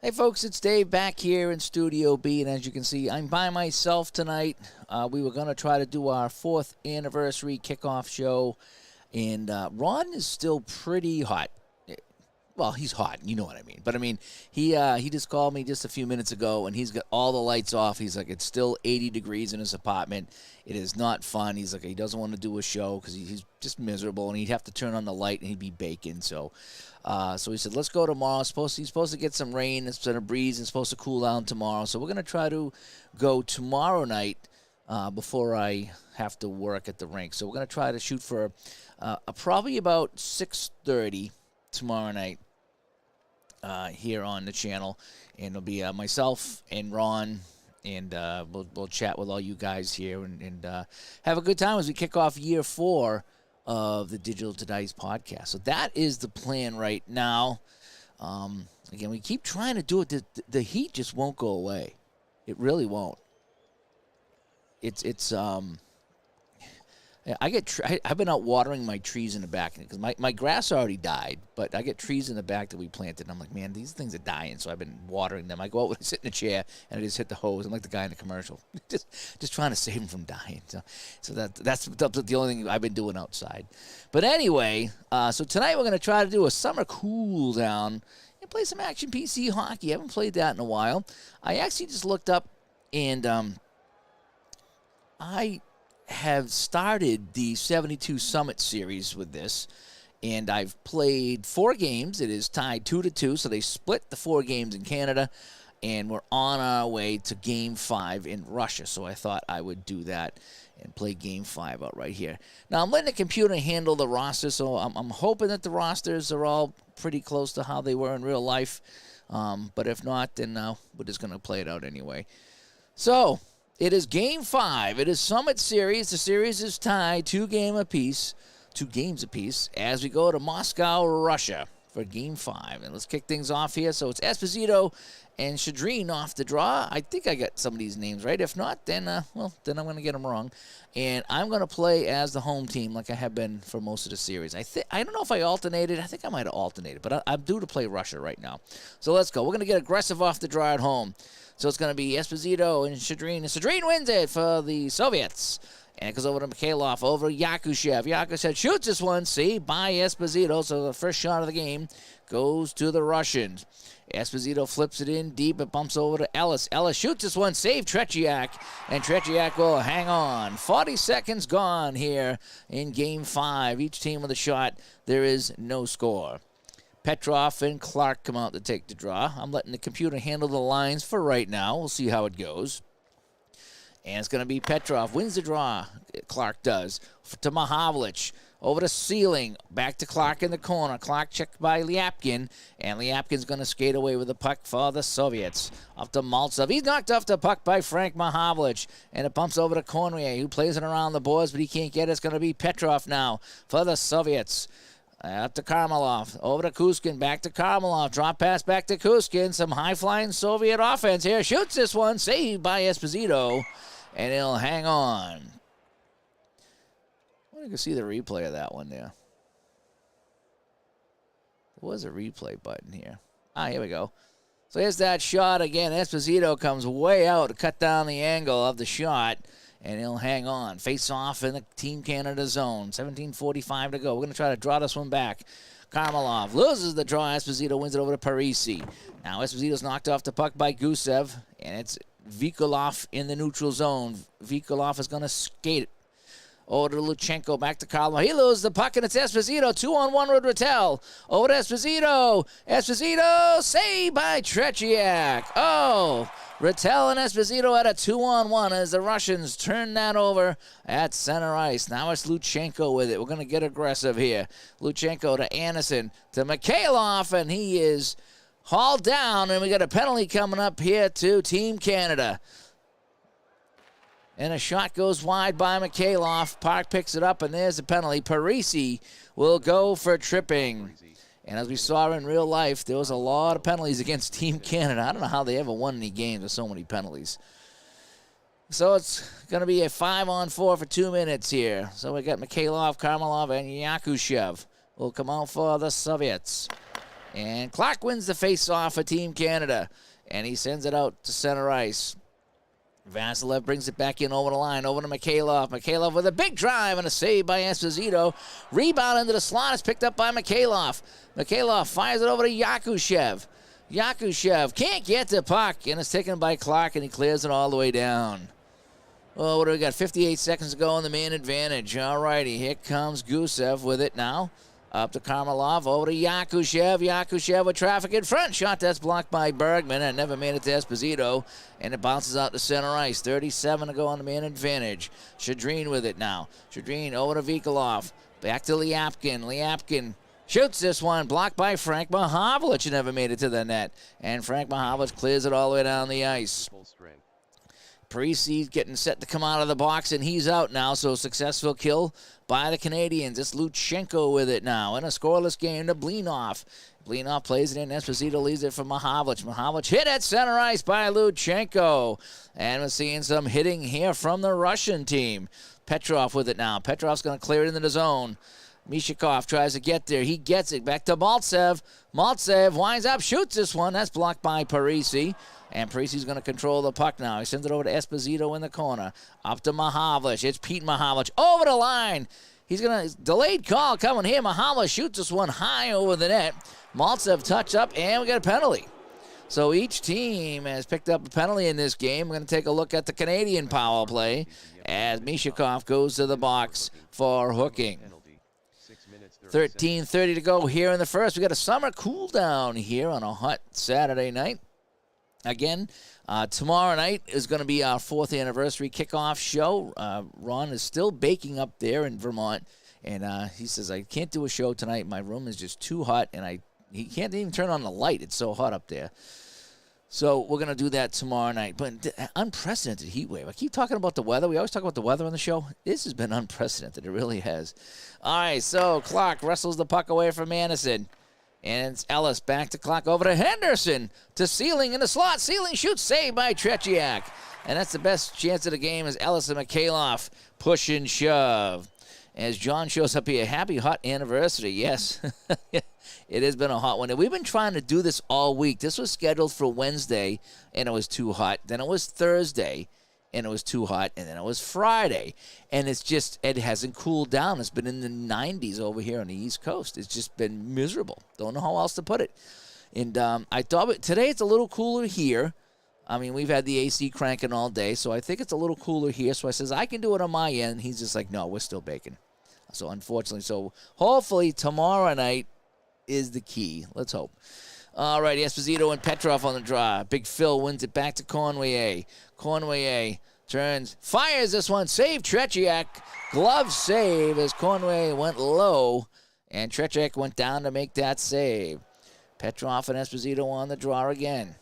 Hey folks, it's Dave back here in Studio B, and as you can see, I'm by myself tonight. We were going to try to do our 4th anniversary kickoff show, and Ron is still pretty hot. Well, he's hot, you know what I mean. But I mean, he just called me just a few minutes ago, and he's got all the lights off. He's like, it's still 80 degrees in his apartment. It is not fun. He's like, he doesn't want to do a show because he's just miserable, and he'd have to turn on the light, and he'd be baking. So he said, let's go tomorrow. He's supposed to get some rain. It's been a breeze. It's supposed to cool down tomorrow. So we're going to try to go tomorrow night before I have to work at the rink. So we're going to try to shoot for probably about 6:30 tomorrow night here on the channel, and it'll be myself and Ron, and we'll chat with all you guys here and have a good time as we kick off year 4 of the Digital to Dice podcast. So that is the plan right now. Again, we keep trying to do it. The heat just won't go away. It really won't. I've been out watering my trees in the back because my grass already died, but I get trees in the back that we planted. And I'm like, man, these things are dying, so I've been watering them. I go out and sit in a chair, and I just hit the hose. I'm like the guy in the commercial, just trying to save them from dying. So that's the only thing I've been doing outside. But anyway, so tonight we're going to try to do a summer cool down and play some action PC hockey. I haven't played that in a while. I actually just looked up, and I have started the 72 Summit series with this, and I've played 4 games. It is tied 2-2, so they split the 4 games in Canada, and we're on our way to Game 5 in Russia, so I thought I would do that and play Game 5 out right here. Now, I'm letting the computer handle the roster, so I'm hoping that the rosters are all pretty close to how they were in real life, but if not, then we're just going to play it out anyway. So it is Game 5. It is Summit Series. The series is tied 2 games apiece, as we go to Moscow, Russia for Game 5. And let's kick things off here. So it's Esposito and Shadreen off the draw. I think I got some of these names right. If not, then then I'm going to get them wrong. And I'm going to play as the home team like I have been for most of the series. I don't know if I alternated. I think I might have alternated, but I'm due to play Russia right now. So let's go. We're going to get aggressive off the draw at home. So it's going to be Esposito and Shadreen. And Shadreen wins it for the Soviets. And it goes over to Mikhailov, over Yakushev. Yakushev shoots this one, saved by Esposito. So the first shot of the game goes to the Russians. Esposito flips it in deep. It bumps over to Ellis. Ellis shoots this one, saved Tretiak. And Tretiak will hang on. 40 seconds gone here in Game 5. Each team with a shot. There is no score. Petrov and Clark come out to take the draw. I'm letting the computer handle the lines for right now. We'll see how it goes. And it's going to be Petrov. Wins the draw. Clark does. To Mahavlich. Over to Ceiling. Back to Clark in the corner. Clark checked by Lyapkin. And Lyapkin's going to skate away with the puck for the Soviets. Up to Maltsev. He's knocked off the puck by Frank Mahavlich. And it bumps over to Cormier, who plays it around the boards, but he can't get it. It's going to be Petrov now for the Soviets. Up to Karmelov. Over to Kuskin. Back to Karmelov. Drop pass back to Kuskin. Some high-flying Soviet offense here. Shoots this one. Saved by Esposito. And he'll hang on. I want to see the replay of that one there. There was a replay button here. Here we go. So here's that shot again. Esposito comes way out to cut down the angle of the shot. And he'll hang on. Face off in the Team Canada zone. 17:45 to go. We're going to try to draw this one back. Karmelov loses the draw. Esposito wins it over to Parisi. Now Esposito's knocked off the puck by Gusev. And it's Vikolov in the neutral zone. Vikolov is going to skate it over to Luchenko. Back to Karmelov. He loses the puck, and it's Esposito. 2-on-1 with Rattel. Over to Esposito. Esposito saved by Tretiak. Oh! Rattel and Esposito at a 2-on-1 as the Russians turn that over at center ice. Now it's Luchenko with it. We're going to get aggressive here. Luchenko to Anderson to Mikhailov, and he is hauled down, and we got a penalty coming up here to Team Canada. And a shot goes wide by Mikhailov. Park picks it up, and there's the penalty. Parisi will go for tripping. And as we saw in real life, there was a lot of penalties against Team Canada. I don't know how they ever won any games with so many penalties. So it's going to be a 5-on-4 for 2 minutes here. So we got Mikhailov, Karmelov, and Yakushev will come out for the Soviets. And Clark wins the face-off for Team Canada. And he sends it out to center ice. Vasilev brings it back in over the line, over to Mikhailov. Mikhailov with a big drive and a save by Esposito. Rebound into the slot is picked up by Mikhailov. Mikhailov fires it over to Yakushev. Yakushev can't get the puck, and it's taken by Clark, and he clears it all the way down. Oh, what do we got? 58 seconds to go on the man advantage. All righty, here comes Gusev with it now. Up to Karmelov, over to Yakushev. Yakushev with traffic in front. Shot that's blocked by Bergman and never made it to Esposito. And it bounces out to center ice. 37 to go on the man advantage. Shadreen with it now. Shadreen over to Vikolov. Back to Liapkin. Liapkin shoots this one. Blocked by Frank Mahovlich. Never made it to the net. And Frank Mahovlich clears it all the way down the ice. Parisi getting set to come out of the box, and he's out now, so successful kill by the Canadians. It's Luchenko with it now in a scoreless game to Blinoff. Blinoff plays it in. Esposito leaves it for Mahovlich. Mahovlich hit at center ice by Luchenko. And we're seeing some hitting here from the Russian team. Petrov with it now. Petrov's going to clear it into the zone. Mishikov tries to get there. He gets it. Back to Maltsev. Maltsev winds up, shoots this one. That's blocked by Parisi. And Parisi's going to control the puck now. He sends it over to Esposito in the corner. Up to Mahovlich. It's Pete Mahovlich over the line. He's going to, delayed call coming here. Mahovlich shoots this one high over the net. Maltsev touch up, and we got a penalty. So each team has picked up a penalty in this game. We're going to take a look at the Canadian power play as Mishikov goes to the box for hooking. 13:30 to go here in the first. We got a summer cool down here on a hot Saturday night. Again, tomorrow night is going to be our 4th anniversary kickoff show. Ron is still baking up there in Vermont, and he says, I can't do a show tonight. My room is just too hot, and he can't even turn on the light. It's so hot up there. So we're going to do that tomorrow night. But unprecedented heat wave. I keep talking about the weather. We always talk about the weather on the show. This has been unprecedented. It really has. All right, so Clark wrestles the puck away from Anderson. And it's Ellis back to Clark over to Henderson to Sealing in the slot. Sealing shoots, saved by Tretiak. And that's the best chance of the game as Ellis and Mikhailov push and shove. As John shows up here, happy hot anniversary. Yes, it has been a hot one. And we've been trying to do this all week. This was scheduled for Wednesday, and it was too hot. Then it was Thursday, and it was too hot. And then it was Friday. And it hasn't cooled down. It's been in the 90s over here on the East Coast. It's just been miserable. Don't know how else to put it. And I thought today it's a little cooler here. I mean, we've had the AC cranking all day, so I think it's a little cooler here. So I says, I can do it on my end. He's just like, no, we're still baking. So unfortunately, hopefully tomorrow night is the key. Let's hope. All right, Esposito and Petrov on the draw. Big Phil wins it back to Conway. Conway turns, fires this one, save Tretiak. Glove save as Conway went low, and Tretiak went down to make that save. Petrov and Esposito on the draw again.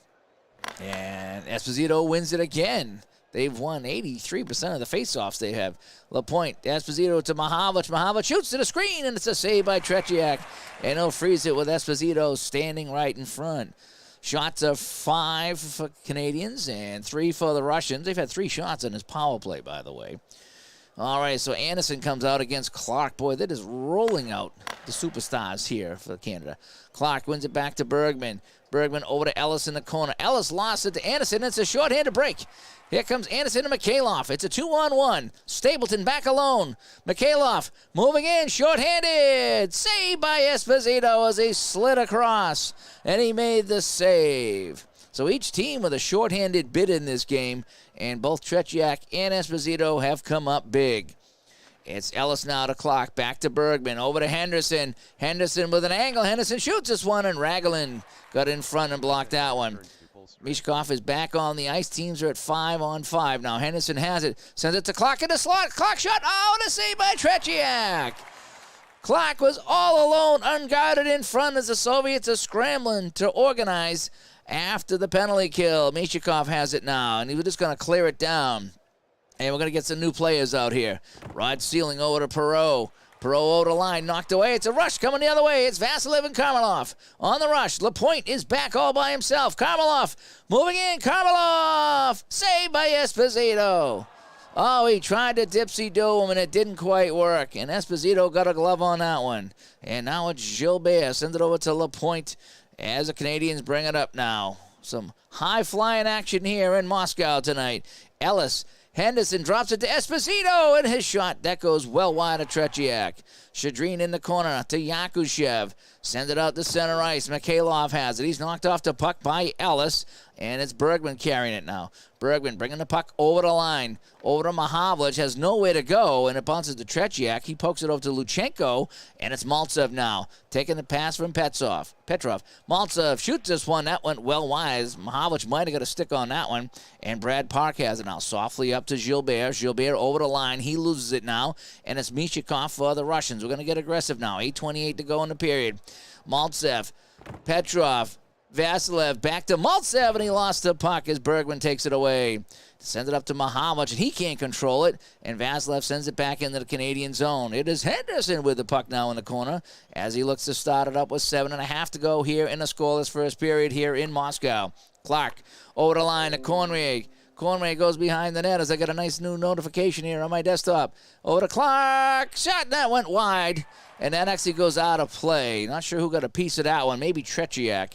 And Esposito wins it again. They've won 83% of the faceoffs they have. LaPointe, Esposito to Mahovlich. Mahovlich shoots to the screen, and it's a save by Tretiak. And he'll freeze it with Esposito standing right in front. Shots of 5 for Canadians and 3 for the Russians. They've had 3 shots on his power play, by the way. All right, so Anderson comes out against Clark. Boy, that is rolling out the superstars here for Canada. Clark wins it back to Bergman. Bergman over to Ellis in the corner. Ellis lost it to Anderson. It's a short-handed break. Here comes Anderson and Mikhailov. It's a 2-on-1. Stapleton back alone. Mikhailov moving in, short-handed. Saved by Esposito as he slid across, and he made the save. So each team with a short-handed bid in this game, and both Tretiak and Esposito have come up big. It's Ellis now to Clark, back to Bergman, over to Henderson. Henderson with an angle. Henderson shoots this one, and Raglan got in front and blocked that one. Mishkov is back on the ice. Teams are at 5-on-5 now. Henderson has it, sends it to Clark in the slot. Clark shot. Oh, and a save by Tretiak. Clark was all alone, unguarded in front as the Soviets are scrambling to organize after the penalty kill. Mishkov has it now, and he's just going to clear it down. And we're going to get some new players out here. Rod Sealing over to Perreault. Perreault over the line, knocked away. It's a rush coming the other way. It's Vasilev and Karmelov on the rush. LaPointe is back all by himself. Karmelov moving in. Karmelov saved by Esposito. Oh, he tried to dipsy-do him, and it didn't quite work. And Esposito got a glove on that one. And now it's Gilbert. Sends it over to LaPointe as the Canadians bring it up now. Some high-flying action here in Moscow tonight. Ellis. Henderson drops it to Esposito, and his shot, that goes well wide of Tretiak. Shadreen in the corner to Yakushev. Sends it out to center ice. Mikhailov has it. He's knocked off the puck by Ellis, and it's Bergman carrying it now. Bergman bringing the puck over the line. Over to Mahavlich, has nowhere to go, and it bounces to Tretiak. He pokes it over to Luchenko, and it's Maltsev now. Taking the pass from Petrov. Maltsev shoots this one. That went well wide. Mahavlich might have got a stick on that one, and Brad Park has it now. Softly up to Gilbert. Gilbert over the line. He loses it now, and it's Mishikov for the Russians. We're going to get aggressive now. 8:28 to go in the period. Maltsev, Petrov, Vasilev back to Maltsev, and he lost the puck as Bergman takes it away. Sends it up to Mahavlich, and he can't control it, and Vasilev sends it back into the Canadian zone. It is Henderson with the puck now in the corner as he looks to start it up with 7.5 to go here in the scoreless first period here in Moscow. Clark over the line to Conway. Conway goes behind the net as I got a nice new notification here on my desktop. Over to Clark. Shot, that went wide, and that actually goes out of play. Not sure who got a piece of that one. Maybe Tretiak.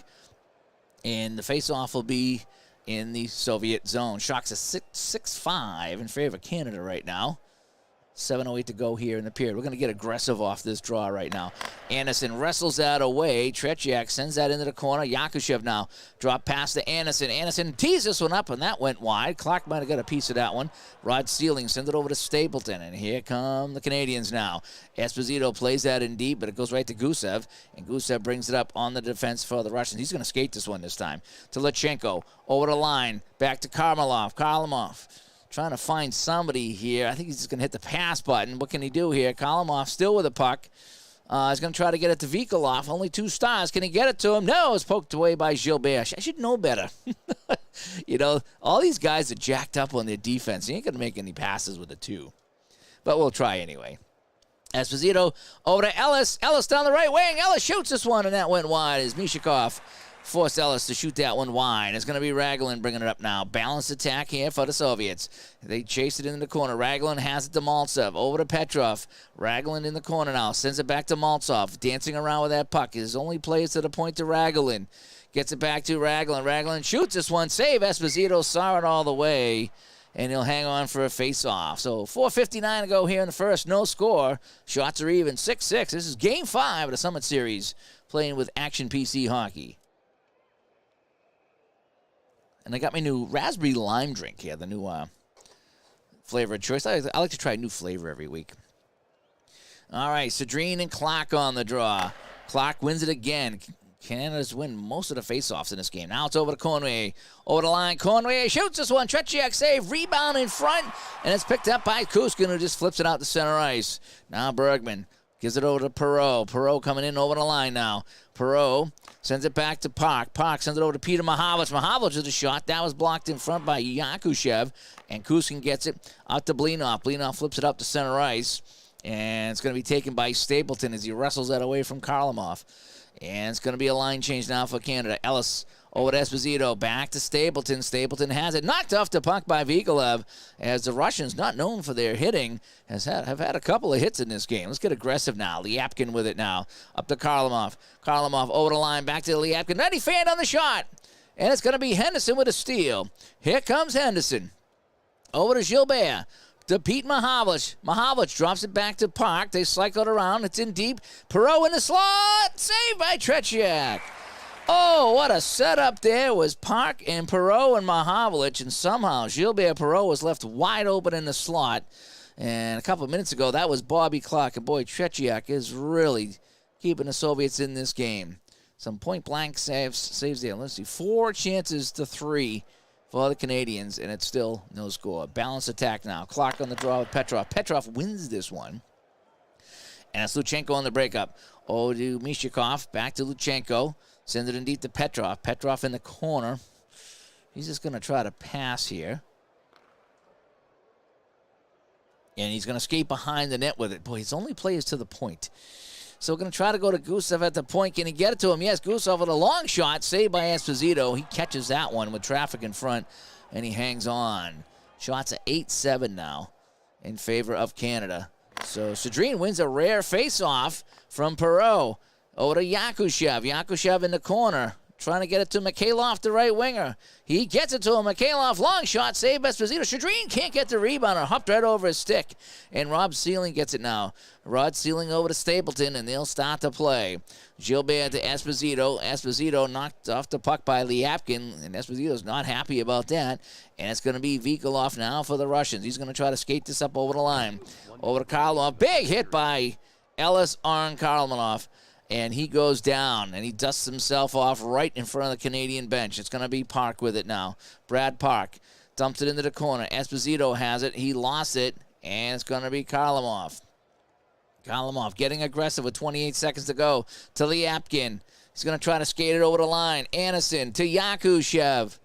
And the face-off will be in the Soviet zone. Sharks are 6-5 in favor of Canada right now. 7:08 to go here in the period. We're going to get aggressive off this draw right now. Anderson wrestles that away. Tretiak sends that into the corner. Yakushev now drop pass to Anderson. Anderson tees this one up, and that went wide. Clark might have got a piece of that one. Rod Sealing sends it over to Stapleton, and here come the Canadians now. Esposito plays that in deep, but it goes right to Gusev, and Gusev brings it up on the defense for the Russians. He's going to skate this one this time. To Lechenko, over the line, back to Karmalov. Karlamov trying to find somebody here. I think he's just going to hit the pass button. What can he do here? Karlamov still with the puck. He's going to try to get it to Vikolov. Only 2 stars. Can he get it to him? No, it's poked away by Gilbert. I should know better. You know, all these guys are jacked up on their defense. He ain't going to make any passes with a 2. But we'll try anyway. Esposito over to Ellis. Ellis down the right wing. Ellis shoots this one, and that went wide as Mishikov forced Ellis to shoot that one wide. It's going to be Raglan bringing it up now. Balanced attack here for the Soviets. They chase it in the corner. Raglan has it to Maltsev. Over to Petrov. Raglan in the corner now. Sends it back to Maltsev. Dancing around with that puck. His only plays to the point to Raglan. Gets it back to Raglan. Raglan shoots this one. Save. Esposito saw it all the way, and he'll hang on for a face-off. So 4:59 to go here in the first. No score. Shots are even. 6-6. This is Game 5 of the Summit Series, playing with Action PC Hockey. And I got my new raspberry lime drink here, the new flavor of choice. I like to try a new flavor every week. All right, Cedrine and Clark on the draw. Clark wins it again. Canada's win most of the faceoffs in this game. Now it's over to Conway. Over the line, Conway shoots this one. Tretiak save, rebound in front, and it's picked up by Kuskin, who just flips it out to center ice. Now Bergman gives it over to Perreault. Perreault coming in over the line now. Perreault sends it back to Park. Park sends it over to Peter Mahavlich. Mahavlich with a shot. That was blocked in front by Yakushev. And Kuskin gets it out to Blinov. Blinov flips it up to center ice. And it's going to be taken by Stapleton as he wrestles that away from Karlamov. And it's going to be a line change now for Canada. Ellis over to Esposito. Back to Stapleton. Stapleton has it. Knocked off the puck by Vikolov, as the Russians, not known for their hitting, have had a couple of hits in this game. Let's get aggressive now. Lyapkin with it now. Up to Karlamov. Karlamov over the line. Back to Lyapkin. Then he fanned on the shot. And it's going to be Henderson with a steal. Here comes Henderson. Over to Gilbert. To Pete Mahavlich. Mahavlich drops it back to Park. They cycle it around. It's in deep. Perreault in the slot. Saved by Tretiak. Oh, what a setup there was Park and Perreault and Mahavlich, and somehow Gilbert Perreault was left wide open in the slot. And a couple of minutes ago, that was Bobby Clark. And boy, Tretiak is really keeping the Soviets in this game. Some point-blank saves there. Let's see, 4 chances to 3 for the Canadians, and it's still no score. Balanced attack now. Clark on the draw with Petrov. Petrov wins this one. And it's Luchenko on the breakup. Oh, to Mishikov. Back to Luchenko. Sends it in deep to Petrov. Petrov in the corner. He's just going to try to pass here. And he's going to skate behind the net with it. Boy, his only play is to the point. So we're going to try to go to Gusev at the point. Can he get it to him? Yes, Gusev with a long shot. Saved by Esposito. He catches that one with traffic in front, and he hangs on. Shots at 8-7 now in favor of Canada. So Sedrin wins a rare face-off from Perot. Over to Yakushev. Yakushev in the corner. Trying to get it to Mikhailov, the right winger. He gets it to him. Mikhailov, long shot, saved by Esposito. Sedrin can't get the rebound. Hopped right over his stick. And Rob Sealing gets it now. Rod Sealing over to Stapleton, and they'll start to play. Gilbert to Esposito. Esposito knocked off the puck by Liapkin, and Esposito's not happy about that. And it's going to be Vikolov now for the Russians. He's going to try to skate this up over the line. Over to Karlov. Big hit by Ellis Arn Karlmanov. And he goes down, and he dusts himself off right in front of the Canadian bench. It's going to be Park with it now. Brad Park dumps it into the corner. Esposito has it. He lost it, and it's going to be Karlamov. Karlamov getting aggressive with 28 seconds to go to Liapkin. He's going to try to skate it over the line. Anderson to Yakushev.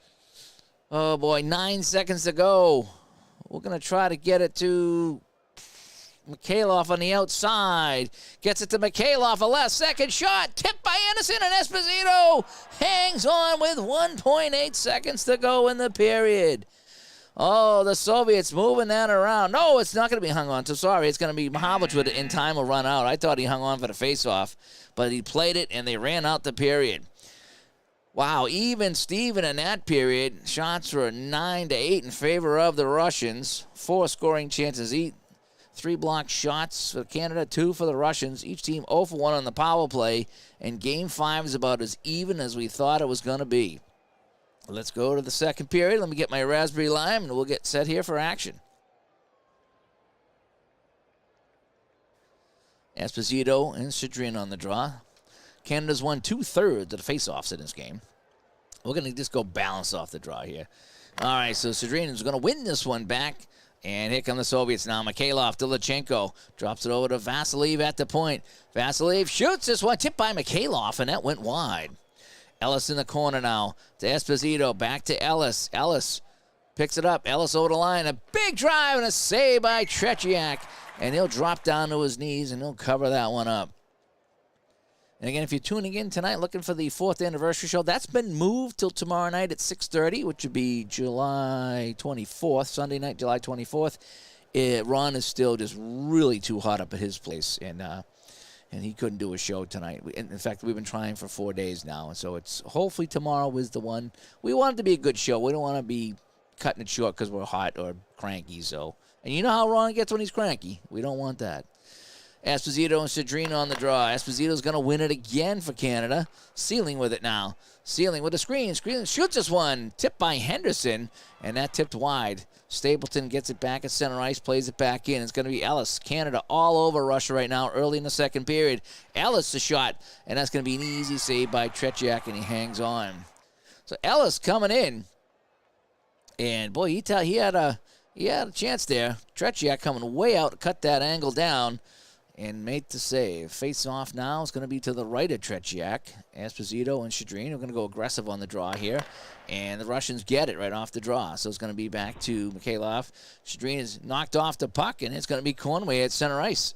Oh, boy, 9 seconds to go. We're going to try to get it to Mikhailov on the outside. Gets it to Mikhailov. A last second shot. Tipped by Anderson, and Esposito hangs on with 1.8 seconds to go in the period. Oh, the Soviets moving that around. No, it's not going to be hung on to. Sorry, it's going to be Mahavlich with it, and time will run out. I thought he hung on for the face-off, but he played it, and they ran out the period. Wow, even Steven in that period. Shots were 9-8 in favor of the Russians. 4 scoring chances each. 3 blocked shots for Canada, 2 for the Russians. Each team 0 for 1 on the power play, and Game 5 is about as even as we thought it was going to be. Let's go to the second period. Let me get my raspberry lime, and we'll get set here for action. Esposito and Sedrin on the draw. Canada's won 2/3 of the face-offs in this game. We're going to just go balance off the draw here. All right, so Sedrin is going to win this one back. And here come the Soviets now. Mikhailov to Lachenko. Drops it over to Vasiliev at the point. Vasiliev shoots this one. Tipped by Mikhailov, and that went wide. Ellis in the corner now to Esposito. Back to Ellis. Ellis picks it up. Ellis over the line. A big drive and a save by Tretiak. And he'll drop down to his knees, and he'll cover that one up. And again, if you're tuning in tonight looking for the 4th anniversary show, that's been moved till tomorrow night at 6:30, which would be July 24th, Sunday night, July 24th. Ron is still just really too hot up at his place, and he couldn't do a show tonight. In fact, we've been trying for 4 days now, and so it's hopefully tomorrow is the one. We want it to be a good show. We don't want to be cutting it short because we're hot or cranky. So, and you know how Ron gets when he's cranky. We don't want that. Esposito and Sedrin on the draw. Esposito's going to win it again for Canada. Sealing with it now. Sealing with a screen. Screen shoots this one. Tipped by Henderson, and that tipped wide. Stapleton gets it back at center ice, plays it back in. It's going to be Ellis. Canada all over Russia right now early in the second period. Ellis the shot, and that's going to be an easy save by Tretiak, and he hangs on. So Ellis coming in, and boy, he had a chance there. Tretiak coming way out to cut that angle down and made the save. Face off now is going to be to the right of Tretiak. Esposito and Sedrin are going to go aggressive on the draw here. And the Russians get it right off the draw. So it's going to be back to Mikhailov. Sedrin is knocked off the puck, and it's going to be Conway at center ice.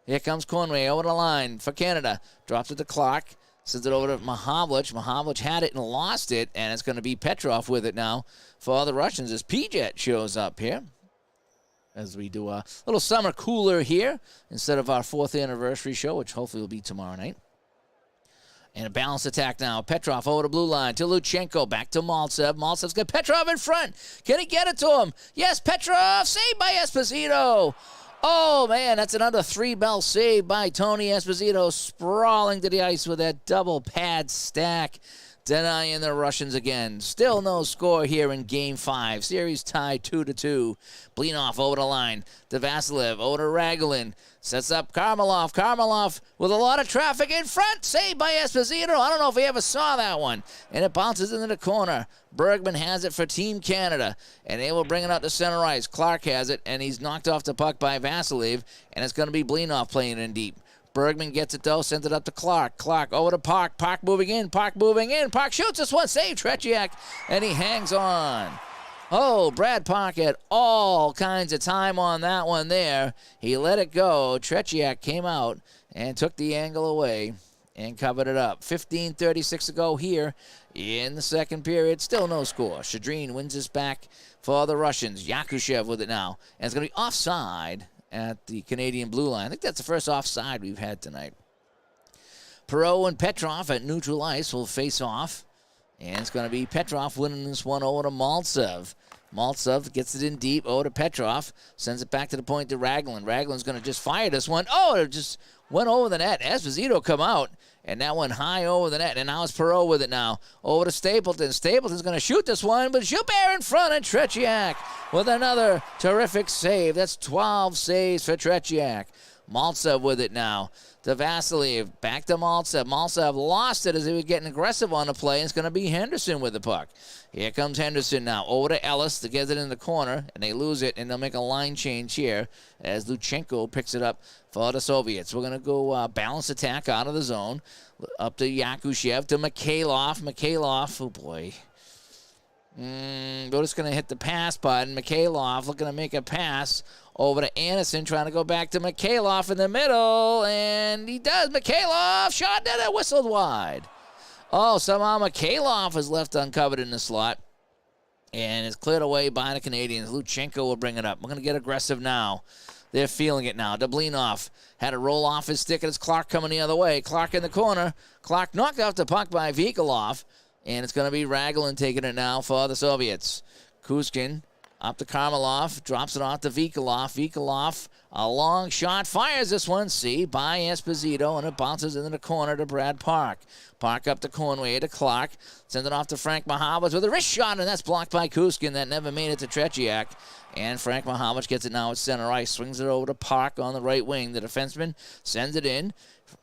Here comes Conway over the line for Canada. Drops it to Clark. Sends it over to Mahavlich. Mahavlich had it and lost it, and it's going to be Petrov with it now for the Russians as P-Jet shows up here. As we do a little summer cooler here instead of our 4th anniversary show, which hopefully will be tomorrow night. And a balanced attack now. Petrov over the blue line to Luchenko. Back to Maltsev. Maltsev's got Petrov in front. Can he get it to him? Yes, Petrov. Saved by Esposito. Oh, man, that's another 3-bell save by Tony Esposito. Sprawling to the ice with that double pad stack. Denying the Russians again. Still no score here in Game 5. Series tied 2-2. Blinoff over the line to Vasiliev. Over to Ragulin. Sets up Karmalov. Karmalov with a lot of traffic in front. Saved by Esposito. I don't know if he ever saw that one. And it bounces into the corner. Bergman has it for Team Canada. And they will bring it out to center ice. Clark has it. And he's knocked off the puck by Vasiliev. And it's going to be Blinoff playing in deep. Bergman gets it, though, sends it up to Clark. Clark over to Park. Park moving in. Park moving in. Park shoots this one. Save Tretiak, and he hangs on. Oh, Brad Park had all kinds of time on that one there. He let it go. Tretiak came out and took the angle away. and covered it up. 15:36 to go here in the second period. Still no score. Shadreen wins this back for the Russians. Yakushev with it now. And it's going to be offside at the Canadian blue line. I think that's the first offside we've had tonight. Perot and Petrov at neutral ice will face off. And it's going to be Petrov winning this one over to Maltsev. Maltsev gets it in deep over to Petrov. Sends it back to the point to Raglan. Raglan's going to just fire this one. Oh, it just went over the net. Esposito come out. And that one high over the net. And now it's Perot with it now. Over to Stapleton. Stapleton's going to shoot this one. But Gilbert in front. And Tretiak with another terrific save. That's 12 saves for Tretiak. Maltsev with it now to Vasiliev. Back to Maltsev. Maltsev lost it as he was getting aggressive on the play. And it's going to be Henderson with the puck. Here comes Henderson now. Over to Ellis to get it in the corner. And they lose it. And they'll make a line change here as Luchenko picks it up for the Soviets. We're going to go balance attack out of the zone. Up to Yakushev to Mikhailov. Mikhailov, oh boy. We're just going to hit the pass button. Mikhailov looking to make a pass over to Anderson, trying to go back to Mikhailov in the middle, and he does. Mikhailov shot at it, whistled wide. Oh, somehow Mikhailov is left uncovered in the slot, and it's cleared away by the Canadians. Luchenko will bring it up. We're going to get aggressive now. They're feeling it now. Dublinov had to roll off his stick, and it's Clark coming the other way. Clark in the corner. Clark knocked off the puck by Vikolov, and it's going to be Raglan taking it now for the Soviets. Kuzkin up to Karmelov, drops it off to Vikolov. Vikolov, a long shot, fires this one, by Esposito, and it bounces into the corner to Brad Park. Park up to Conway to Clark, sends it off to Frank Mahavich with a wrist shot, and that's blocked by Kuzkin. That never made it to Tretiak. And Frank Mahavich gets it now at center ice, swings it over to Park on the right wing. The defenseman sends it in.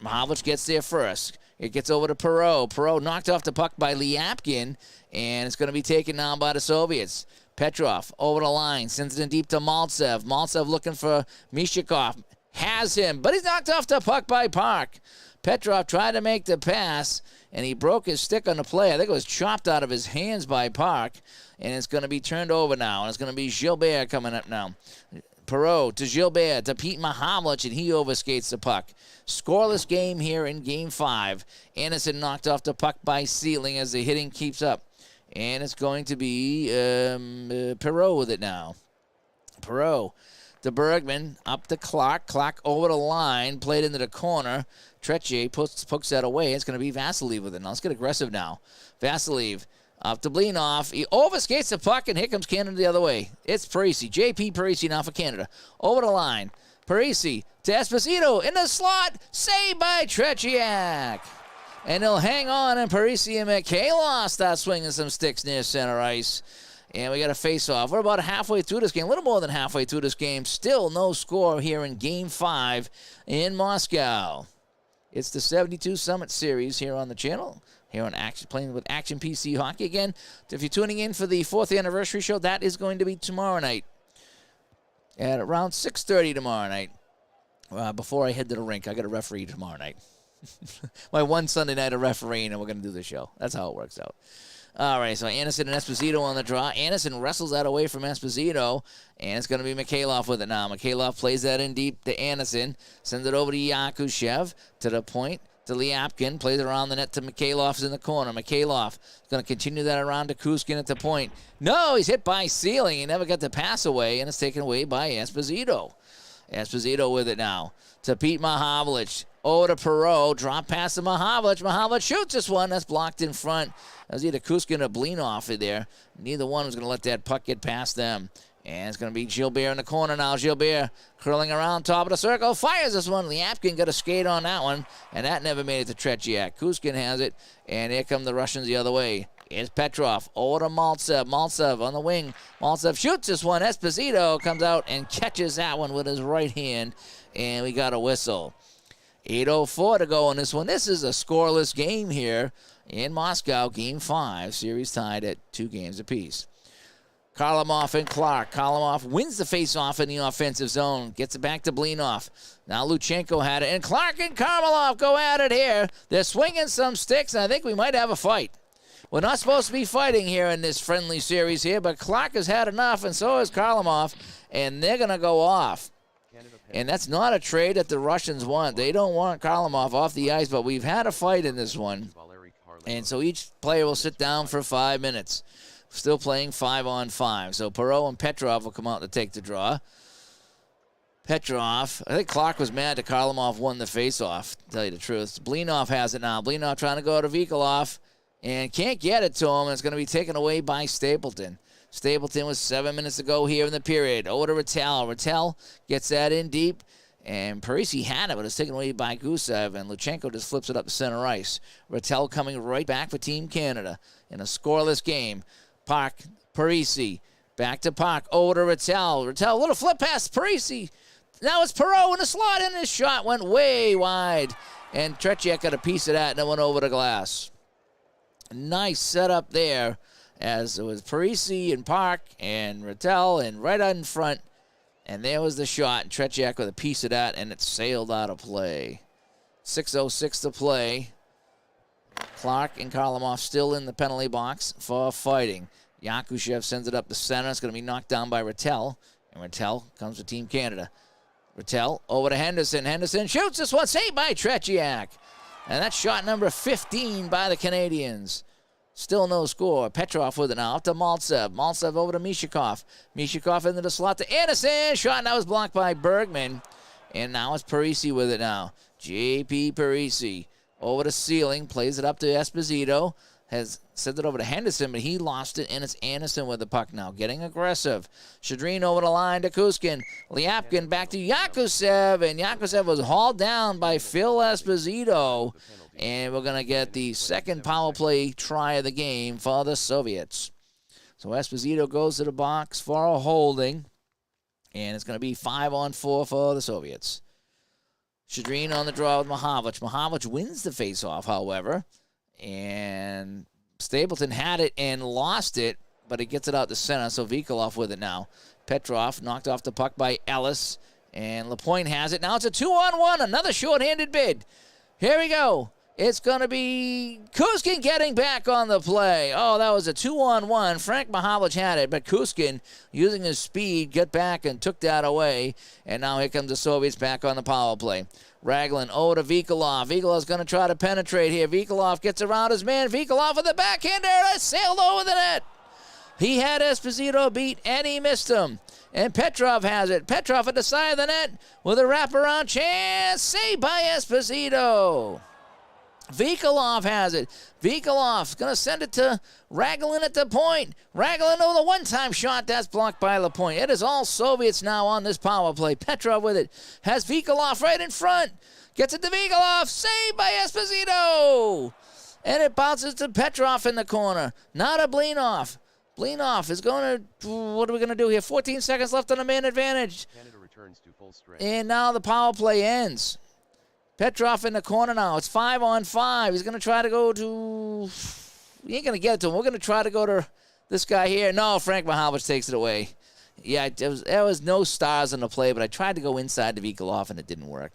Mahavich gets there first. It gets over to Perot. Perot knocked off the puck by Liapkin, and it's going to be taken now by the Soviets. Petrov over the line, sends it in deep to Maltsev. Maltsev looking for Mishikov. Has him, but he's knocked off the puck by Park. Petrov tried to make the pass, and he broke his stick on the play. I think it was chopped out of his hands by Park, and it's going to be turned over now, and it's going to be Gilbert coming up now. Perot to Gilbert to Pete Mahavlich, and he overskates the puck. Scoreless game here in Game 5. Anderson knocked off the puck by Sealing as the hitting keeps up. And it's going to be Perot with it now. Perot to Bergman, up to Clark. Clark over the line, played into the corner. Tretier pokes that away. It's going to be Vasiliev with it. Now let's get aggressive now. Vasiliev up to Blinov. He overskates the puck, and here comes Canada the other way. It's Parisi. J.P. Parisi now for Canada. Over the line. Parisi to Esposito in the slot. Saved by Tretiak. And he'll hang on, and Parisi and Mikhailov start swinging some sticks near center ice. And we got a face-off. We're about halfway through this game, a little more than halfway through this game. Still no score here in Game 5 in Moscow. It's the 72 Summit Series here on the channel, here on Action, playing with Action PC Hockey. Again, if you're tuning in for the 4th anniversary show, that is going to be tomorrow night at around 6:30 tomorrow night. Before I head to the rink, I got a referee tomorrow night. My one Sunday night of refereeing, and we're going to do the show. That's how it works out. All right, so Anderson and Esposito on the draw. Anderson wrestles that away from Esposito, and it's going to be Mikhailov with it now. Mikhailov plays that in deep to Anderson, sends it over to Yakushev, to the point, to Liapkin, plays it around the net to Mikhailov's in the corner. Mikhailov is going to continue that around to Kuzkin at the point. No, he's hit by Sealing. He never got the pass away, and it's taken away by Esposito. Esposito with it now to Pete Mahavlich. Over to Perot, drop past to Mahavlich. Mahavlich shoots this one. That's blocked in front. That was either Kuzkin or Blinov in there. Neither one was going to let that puck get past them. And it's going to be Gilbert in the corner now. Gilbert curling around top of the circle. Fires this one. Liapkin got a skate on that one. And that never made it to Tretiak. Kuzkin has it. And here come the Russians the other way. Here's Petrov. Over to Maltsev. Maltsev on the wing. Maltsev shoots this one. Esposito comes out and catches that one with his right hand. And we got a whistle. 8:04 to go on this one. This is a scoreless game here in Moscow. Game 5. Series tied at 2 games apiece. Karlamov and Clark. Karlamov wins the face-off in the offensive zone. Gets it back to Blinov. Now Luchenko had it. And Clark and Karmelov go at it here. They're swinging some sticks, and I think we might have a fight. We're not supposed to be fighting here in this friendly series here, but Clark has had enough, and so has Karlamov, and they're going to go off. And that's not a trade that the Russians want. They don't want Kharlamov off the ice, but we've had a fight in this one. And so each player will sit down for 5 minutes. Still playing 5-on-5. So Perreault and Petrov will come out to take the draw. Petrov, I think Clark was mad that Kharlamov won the faceoff, to tell you the truth. Blinov has it now. Blinov trying to go to Vikolov and can't get it to him. And it's going to be taken away by Stapleton. Stapleton with 7 minutes to go here in the period. Over to Rattel. Rattel gets that in deep. And Parisi had it, but it's taken away by Gusev. And Luchenko just flips it up to center ice. Rattel coming right back for Team Canada in a scoreless game. Park, Parisi. Back to Park. Over to Rattel. Rattel, little flip past Parisi. Now it's Perreault in the slot, and his shot went way wide. And Tretiak got a piece of that, and it went over the glass. Nice setup there, as it was Parisi and Park and Rattel, and right out in front. And there was the shot, and Tretiak with a piece of that, and it sailed out of play. 6:06 to play. Clark and Kharlamov still in the penalty box for fighting. Yakushev sends it up the center. It's going to be knocked down by Rattel, and Rattel comes to Team Canada. Rattel over to Henderson. Henderson shoots this one, saved by Tretiak. And that's shot number 15 by the Canadians. Still no score. Petrov with it now. Up to Maltsev. Maltsev over to Mishikov. Mishikov into the slot to Anderson. Shot that was blocked by Bergman. And now it's Parisi with it now. J.P. Parisi over to Sealing. Plays it up to Esposito. Has sent it over to Henderson, but he lost it, and it's Anderson with the puck now, getting aggressive. Shadreen over the line to Kuskin. Liapkin back to Yakusev, and Yakusev was hauled down by Phil Esposito. And we're going to get the second power play try of the game for the Soviets. So Esposito goes to the box for a holding, and it's going to be 5-on-4 for the Soviets. Shadreen on the draw with Mahavich. Mahavich wins the faceoff, however. And Stapleton had it and lost it, but he gets it out to center, so Vikolov with it now. Petrov knocked off the puck by Ellis, and Lapointe has it. Now it's a 2-on-1, another short-handed bid. Here we go. It's going to be Kuskin getting back on the play. Oh, that was a 2-on-1. Frank Mahavlich had it, but Kuskin, using his speed, got back and took that away. And now here comes the Soviets back on the power play. Raglan over to Vikolov. Vikolov's going to try to penetrate here. Vikolov gets around his man. Vikolov with the backhander. It sailed over the net. He had Esposito beat, and he missed him. And Petrov has it. Petrov at the side of the net with a wraparound chance. Saved by Esposito. Vikolov has it. Vikolov's going to send it to Raglan at the point. Raglan over the one-time shot. That's blocked by Lapointe. It is all Soviets now on this power play. Petrov with it. Has Vikolov right in front. Gets it to Vikolov. Saved by Esposito. And it bounces to Petrov in the corner. Now to Blinov. Blinov is going to, what are we going to do here? 14 seconds left on a man advantage. Canada returns to full strength. And now the power play ends. Petrov in the corner now. It's 5-on-5. He's going to try to go to... He ain't going to get it to him. We're going to try to go to this guy here. No, Frank Mahavich takes it away. Yeah, there was no stars on the play, but I tried to go inside to Vikolov, and it didn't work.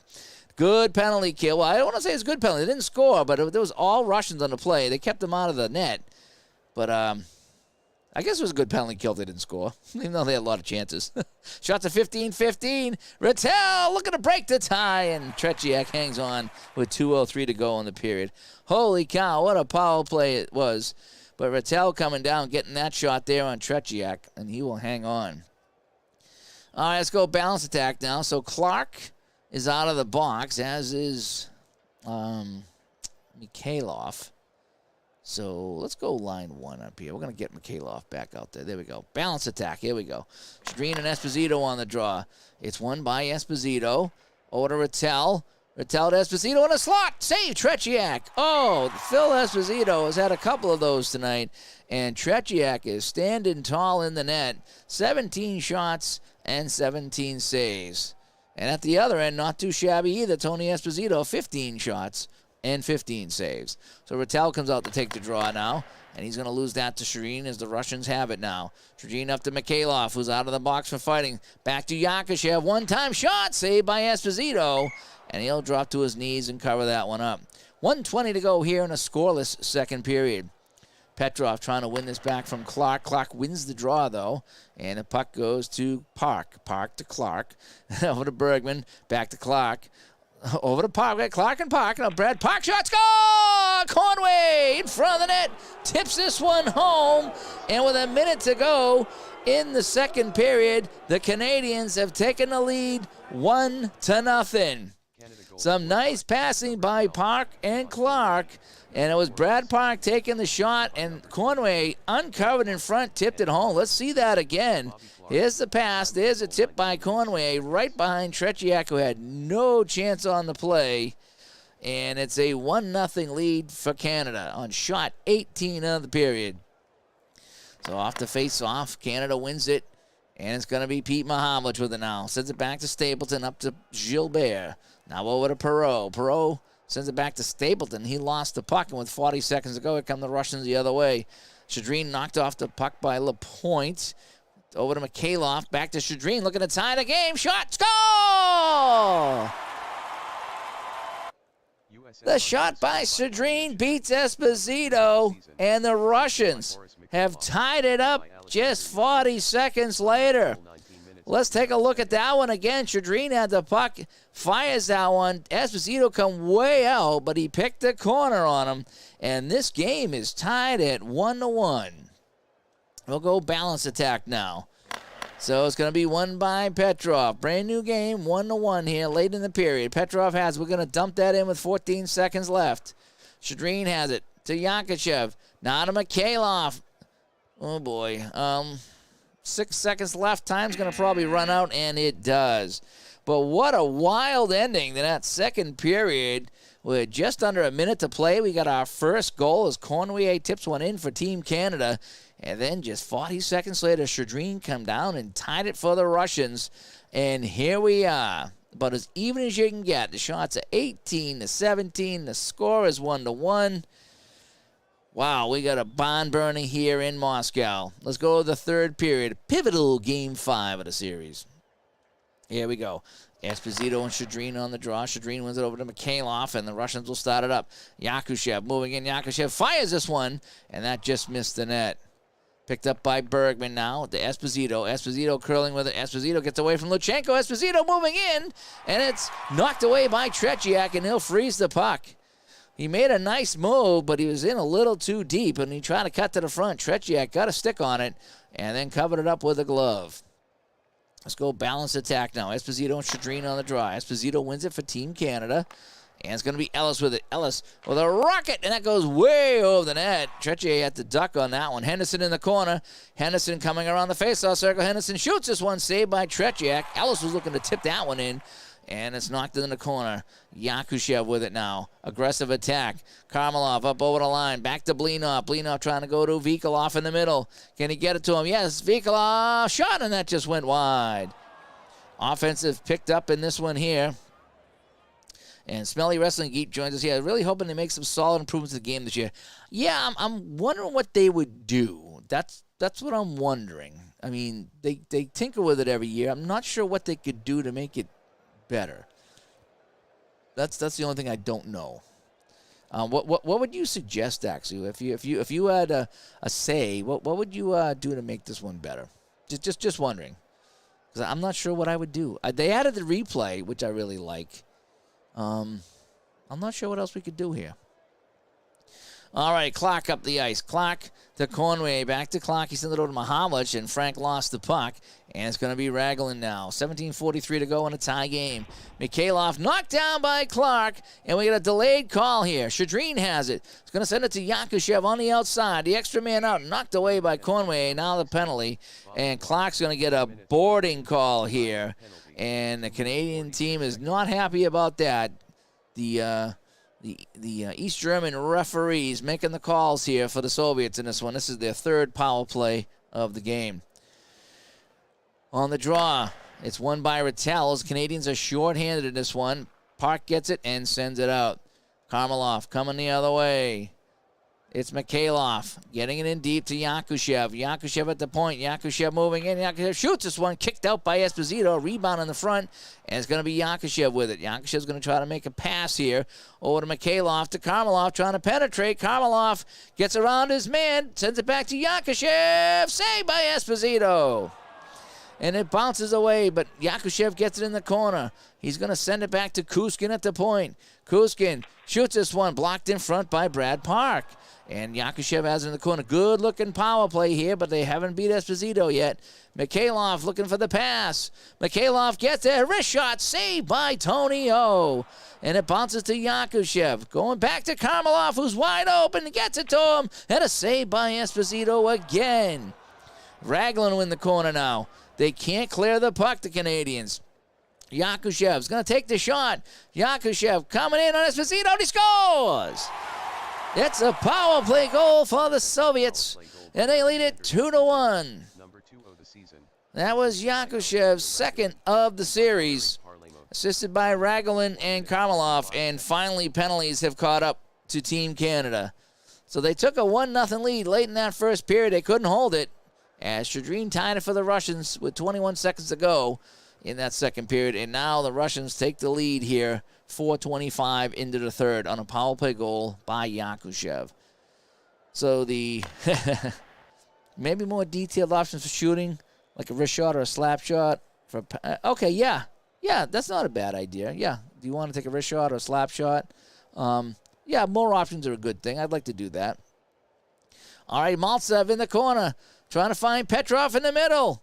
Good penalty kill. Well, I don't want to say it's a good penalty. They didn't score, but there was all Russians on the play. They kept them out of the net. But I guess it was a good penalty kill if they didn't score, even though they had a lot of chances. Shots at 15-15. Rattel looking to break the tie, and Tretiak hangs on with 2:03 to go in the period. Holy cow, what a power play it was. But Rattel coming down, getting that shot there on Tretiak, and he will hang on. All right, let's go balance attack now. So Clark is out of the box, as is Mikhailov. So let's go line one up here. We're going to get Mikhailov back out there. There we go. Balance attack. Here we go. Shadreen and Esposito on the draw. It's won by Esposito. Over to Rattel. Rattel to Esposito in a slot. Save Tretiak. Oh, Phil Esposito has had a couple of those tonight. And Tretiak is standing tall in the net. 17 shots and 17 saves. And at the other end, not too shabby either. Tony Esposito, 15 shots and 15 saves. So Rattel comes out to take the draw now, and he's going to lose that to Shadreen as the Russians have it now. Shadreen up to Mikhailov, who's out of the box for fighting. Back to Yakushev. One-time shot saved by Esposito, and he'll drop to his knees and cover that one up. 1:20 to go here in a scoreless second period. Petrov trying to win this back from Clark. Clark wins the draw, though, and the puck goes to Park. Park to Clark. Over to Bergman. Back to Clark. Over to Park. Clark and Park. Now Brad Park shot. Score! Conway in front of the net. Tips this one home. And with a minute to go in the second period, the Canadiens have taken the lead 1-0. Some nice passing by Park and Clark. And it was Brad Park taking the shot, and Conway uncovered in front, tipped it home. Let's see that again. Here's the pass. There's a tip by Conway right behind Tretiak, who had no chance on the play. And it's a 1-0 lead for Canada on shot 18 of the period. So off the face-off, Canada wins it, and it's going to be Pete Mahamlich with it now. Sends it back to Stapleton, up to Gilbert. Now over to Perreault. Perreault sends it back to Stapleton. He lost the puck, and with 40 seconds to go, here come the Russians the other way. Shadreen knocked off the puck by Lapointe. Over to Mikhailov. Back to Shadreen, looking to tie the game. Shot, score! The shot by Shadreen beats Esposito, and the Russians have tied it up just 40 seconds later. Let's take a look at that one again. Shadreen had the puck, fires that one. Esposito come way out, but he picked the corner on him. And this game is tied at 1-1. We'll go balance attack now. So it's going to be won by Petrov. Brand new game, 1-1 here late in the period. Petrov has, we're going to dump that in with 14 seconds left. Shadreen has it to Yankachev. Now to Mikhailov. Oh boy. 6 seconds left. Time's going to probably run out, and it does. But what a wild ending to that second period. With just under a minute to play, we got our first goal as Conway tips one in for Team Canada. And then just 40 seconds later, Shadreen come down and tied it for the Russians. And here we are. About as even as you can get. The shots are 18-17. The score is 1-1. Wow, we got a barn burning here in Moscow. Let's go to the third period. Pivotal Game 5 of the series. Here we go. Esposito and Shadreen on the draw. Shadreen wins it over to Mikhailov, and the Russians will start it up. Yakushev moving in. Yakushev fires this one, and that just missed the net. Picked up by Bergman now to Esposito. Esposito curling with it. Esposito gets away from Luchenko. Esposito moving in, and it's knocked away by Tretiak, and he'll freeze the puck. He made a nice move, but he was in a little too deep, and he tried to cut to the front. Tretiak got a stick on it, and then covered it up with a glove. Let's go balance attack now. Esposito and Shadreen on the draw. Esposito wins it for Team Canada. And it's going to be Ellis with it. Ellis with a rocket, and that goes way over the net. Tretier had to duck on that one. Henderson in the corner. Henderson coming around the faceoff circle. Henderson shoots this one, saved by Tretiak. Ellis was looking to tip that one in, and it's knocked in the corner. Yakushev with it now. Aggressive attack. Karmelov up over the line. Back to Blinov. Blinov trying to go to Vikolov in the middle. Can he get it to him? Yes, Vikolov shot, and that just went wide. Offensive picked up in this one here. And Smelly Wrestling Geek joins us here. Really hoping to make some solid improvements to the game this year. Yeah, I'm wondering what they would do. That's what I'm wondering. I mean, they tinker with it every year. I'm not sure what they could do to make it better. That's the only thing I don't know. What would you suggest, actually, if you had a say? What would you do to make this one better? Just wondering, because I'm not sure what I would do. They added the replay, which I really like. I'm not sure what else we could do here. All right, Clark up the ice. Clark to Conway. Back to Clark. He sent it over to Mahamlich, and Frank lost the puck. And it's going to be Raglan now. 17:43 to go in a tie game. Mikhailov knocked down by Clark, and we get a delayed call here. Shadreen has it. It's going to send it to Yakushev on the outside. The extra man out, knocked away by Conway. Now the penalty. And Clark's going to get a boarding call here. And the Canadian team is not happy about that. The East German referees making the calls here for the Soviets in this one. This is their third power play of the game. On the draw, it's won by Rattel. Canadians are short-handed in this one. Park gets it and sends it out. Karmelov coming the other way. It's Mikhailov getting it in deep to Yakushev. Yakushev at the point. Yakushev moving in. Yakushev shoots this one. Kicked out by Esposito. Rebound in the front. And it's going to be Yakushev with it. Yakushev's going to try to make a pass here. Over to Mikhailov to Karmelov. Trying to penetrate. Karmelov gets around his man. Sends it back to Yakushev. Saved by Esposito. And it bounces away, but Yakushev gets it in the corner. He's going to send it back to Kuskin at the point. Kuskin shoots this one. Blocked in front by Brad Park. And Yakushev has it in the corner. Good-looking power play here, but they haven't beat Esposito yet. Mikhailov looking for the pass. Mikhailov gets it. Wrist shot saved by Tony O. And it bounces to Yakushev. Going back to Karmelov, who's wide open. Gets it to him. And a save by Esposito again. Raglan in the corner now. They can't clear the puck, the Canadians. Yakushev's going to take the shot. Yakushev coming in on Esposito, and he scores! It's a power play goal for the Soviets, and they lead it 2-1. That was Yakushev's second of the series, assisted by Raglan and Karmelov, and finally penalties have caught up to Team Canada. So they took a 1-0 lead late in that first period. They couldn't hold it, as Shadrin tied it for the Russians with 21 seconds to go in that second period, and now the Russians take the lead here, 4:25 into the third on a power play goal by Yakushev. So the maybe more detailed options for shooting, like a wrist shot or a slap shot. Okay, yeah, that's not a bad idea. Yeah, do you want to take a wrist shot or a slap shot? Yeah, more options are a good thing. I'd like to do that. All right, Maltsev in the corner, trying to find Petrov in the middle.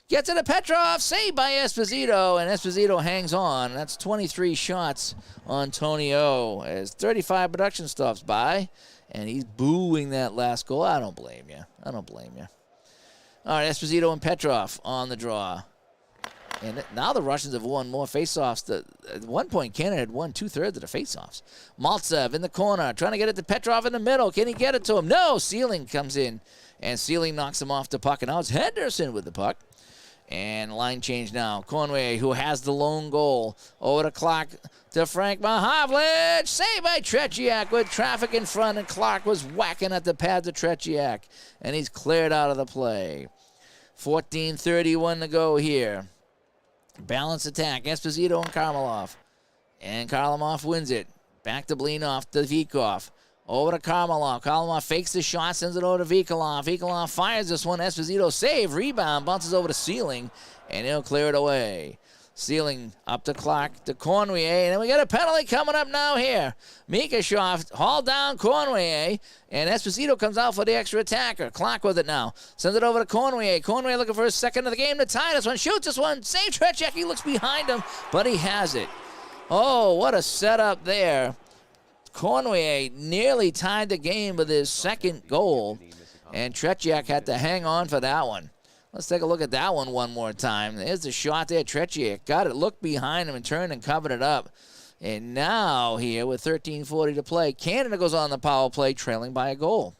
Gets it to Petrov, saved by Esposito, and Esposito hangs on. That's 23 shots on Tony O as 35 production stops by, and he's booing that last goal. I don't blame you. All right, Esposito and Petrov on the draw. And now the Russians have won more faceoffs. At one point, Canada had won 2/3 of the faceoffs. Maltsev in the corner, trying to get it to Petrov in the middle. Can he get it to him? No, Sealing comes in, and Sealing knocks him off the puck. And now it's Henderson with the puck. And line change now. Conway, who has the lone goal. Over the clock to Frank Mahavlich. Saved by Tretiak with traffic in front, and Clark was whacking at the pads of Tretiak. And he's cleared out of the play. 14:31 to go here. Balanced attack. Esposito and Karmelov. And Karmelov wins it. Back to Blinoff to Vikov. Over to Karmelov. Karmelov fakes the shot, sends it over to Vikolov. Vikolov fires this one. Esposito save. Rebound. Bounces over to Sealing, and he'll clear it away. Sealing up to Clark to Conway. And then we got a penalty coming up now here. Mikashov hauled down Conway, and Esposito comes out for the extra attacker. Clark with it now. Sends it over to Conway. Conway looking for his second of the game to tie this one. Shoots this one. Save Tretiak. He looks behind him, but he has it. Oh, what a setup there. Conway nearly tied the game with his second goal, and Tretiak had to hang on for that one. Let's take a look at that one more time. There's the shot there. Tretiak got it, looked behind him, and turned and covered it up. And now here with 13:40 to play, Canada goes on the power play, trailing by a goal.